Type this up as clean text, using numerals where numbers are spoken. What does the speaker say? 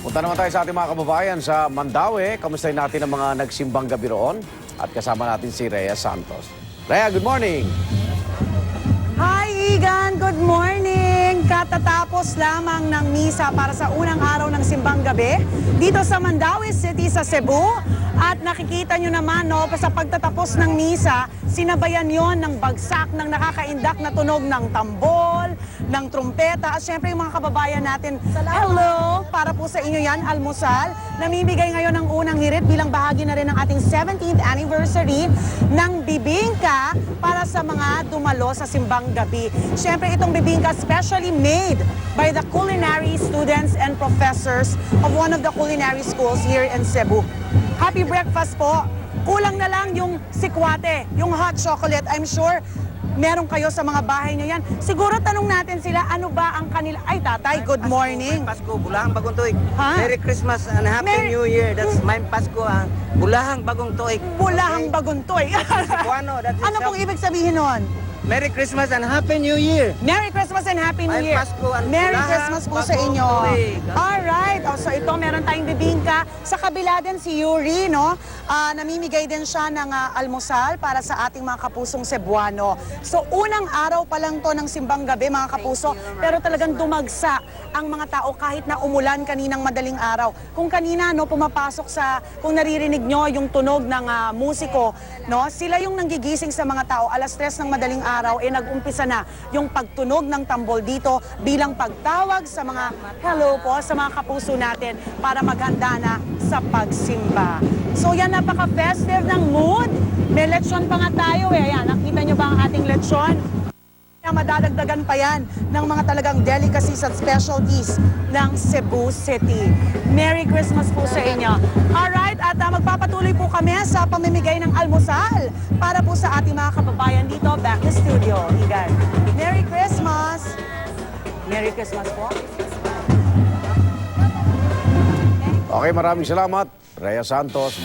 Punta naman tayo sa ating mga kababayan sa Mandaue. Kamustahin natin ang mga nagsimbang gabi roon. At kasama natin si Rhea Santos. Rhea, good morning! Hi, Igan! Good morning! Katatapos lamang ng misa para sa unang araw ng simbang gabi dito sa Mandaue City sa Cebu. At nakikita nyo naman, no, sa pagtatapos ng misa, sinabayan yon ng bagsak ng nakakaindak na tunog ng tambol, ng trumpeta. At syempre yung mga kababayan natin, hello! Para po sa inyo yan, almusal. Namimigay ngayon ng unang hirit bilang bahagi na rin ng ating 17th anniversary ng bibingka para sa mga dumalo sa simbang gabi. Syempre itong bibingka specially made by the culinary students and professors of one of the culinary schools here in Cebu. Happy breakfast po. Kulang na lang yung sikwate, yung hot chocolate. I'm sure meron kayo sa mga bahay nyo yan. Siguro tanong natin sila, ano ba ang kanila... Ay, tatay, good morning. Pasko, Bulahang Bagong Tuig. Ha? Merry Christmas and Happy New Year. That's my Pasko, ang Bulahang Bagong Tuig. Bulahang Baguntoy. Cebuano, that's Ano pong ibig sabihin nun? Merry Christmas and Happy New Year. Merry Christmas and Happy New May Year. Pasko at Merry Bulahang Christmas po sa Bagong inyo. Tuig. Alright. So ito, meron tayong bibingka. Sa kabila din si Yuri, no? Namimigay din siya ng almusal para sa ating mga kapusong Cebuano. So unang araw pa lang to ng simbang gabi, mga kapuso. Pero talagang dumagsa ang mga tao kahit na umulan kaninang madaling araw. Kung kanina, no, pumapasok sa, kung naririnig nyo yung tunog ng musiko, no? Sila yung nanggigising sa mga tao. Alas 3 ng madaling araw, nag-umpisa na yung pagtunog ng tambol dito bilang pagtawag sa mga hello po, sa mga kapuso natin para maghanda na sa pagsimba. So yan, napaka-festive ng mood. May lechon pa nga tayo eh. Ayan, nakita nyo ba ang ating lechon? Madadagdagan pa yan ng mga talagang delicacies at specialties ng Cebu City. Merry Christmas po sa inyo. Alright, at magpapatuloy po kami sa pamimigay ng almusal para po sa ating mga kababayan dito. Back to studio. Igan. Merry Christmas! Merry Christmas po. Okay, maraming salamat. Rhea Santos.